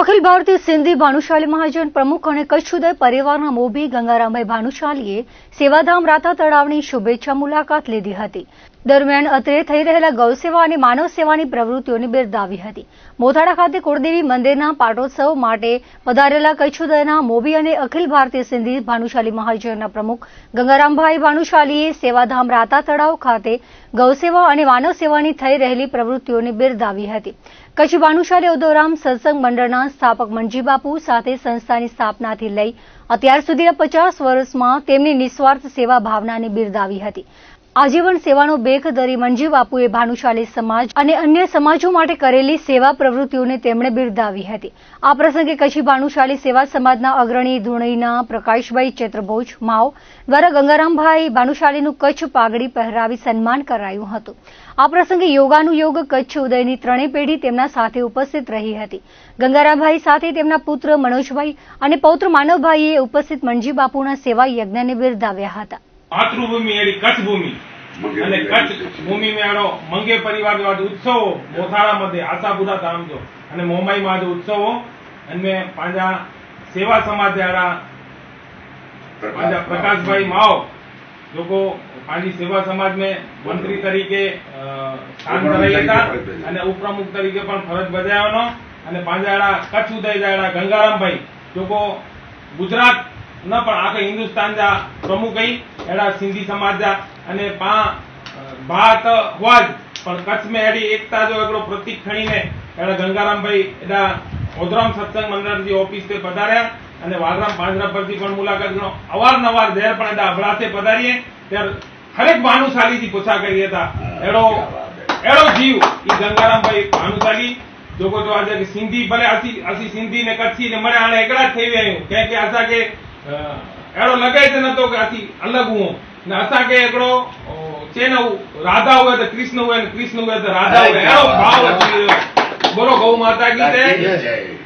અખિલ ભારતીય સિંધી ભાનુશાલી મહાજન પ્રમુખ અને કચ્છ ઉદય પરિવારના મોભી ગંગારામભાઈ ભાનુશાલીએ સેવાધામ રાતા તળાવની શુભેચ્છા મુલાકાત લીધી હતી। દરમિયાન અત્રે થઈ રહેલા ગૌસેવા અને માનવ સેવાની પ્રવૃત્તિઓને બિરદાવી હતી। મોથાળા ખાતે કુળદેવી મંદિરના પાટોત્સવ માટે પધારેલા કચ્છ ઉદયના મોભી અને અખિલ ભારતીય સિંધી ભાનુશાલી મહાજનના પ્રમુખ ગંગારામભાઈ ભાનુશાલીએ સેવાધામ રાતા તળાવ ખાતે ગૌસેવા અને માનવ સેવાની થઈ રહેલી પ્રવૃત્તિઓને બિરદાવી હતી। કચ્છ ભાનુશાલી ઉદોરામ સત્સંગ મંડળના સ્થાપક મંજી બાપુ સાથે સંસ્થાની સ્થાપનાથી લઈ અત્યાર સુધીના 50 વર્ષમાં તેમની નિસ્વાર્થ સેવા ભાવનાને બિરદાવી હતી। આજીવન સેવાનો બેખ ધરી મંજી બાપુએ ભાનુશાલી સમાજ અને અન્ય સમાજો માટે કરેલી સેવા પ્રવૃત્તિઓને તેમણે બિરદાવી હતી। આ પ્રસંગે કચ્છી ભાનુશાલી સેવા સમાજના અગ્રણી ધૂણીના પ્રકાશભાઈ ચેત્રભોજ માવ દ્વારા ગંગારામભાઈ ભાનુશાલીનું કચ્છ પાઘડી પહેરાવી સન્માન કરાયું હતું। આ પ્રસંગે યોગાનુયોગ કચ્છ ઉદયની ત્રણેય પેઢી તેમના સાથે ઉપસ્થિત રહી હતી। ગંગારામભાઈ સાથે તેમના પુત્ર મનોજભાઈ અને પૌત્ર માનવભાઈએ ઉપસ્થિત મંજી બાપુના સેવા યજ્ઞને બિરદાવ્યા હતા। मातृभूमि एड़ी कच्छ भूमि અને કચ્છ ભૂમિ મેળો મંગે પરિવાર વાદ ઉત્સવો મોથાળા મધ્ય આશાપુરા ધામ જો અને મોમાઈ માં ઉત્સવો અને પાંજા સેવા સમાજ વાળા પાંજા પ્રકાશભાઈ માવ લોકો પાંજી सेवा समाज में मंत्री तरीके स्थान धराई था અને ઉપપ્રમુખ તરીકે પણ ફરજ બજાવ્યાનો અને પાંજાળા કચ્છ ઉદય જાળા ગંગારામભાઈ લોકો ગુજરાત न पण आखे हिंदुस्तान जा प्रमुख ही एड़ा सिंधी समाज जा अने बात हुआज पण कच्छ में एड़ी एकता जो एकड़ो प्रतीक खणी ने एड़ा गंगाराम भाई एड़ा ओधराम सत्संग मंडळ जी ऑफिस ते पधार्या अने वालराम पांजरा परथी पण मुलाकात गणो अवारनवार जेर पण एड़ा अबड़ाथे पधारीए त्यार हरेक भानुशाली थी पूछा करी था एड़ो जीव ई गंगाराम भाई भानुशाली जोको जो आज सिंधी भले असी सिंधी ने कच्छी ने मळे हाणे एकड़ा थई वया के के असा के एड़ो लगे ज नतो कि असी अलग हुओ ने असा के एकड़ो चेन राधा हुए तो कृष्ण हुए ने कृष्ण हुए तो राधा हुए एड़ो भाव अची बोलो गौ माता की जय।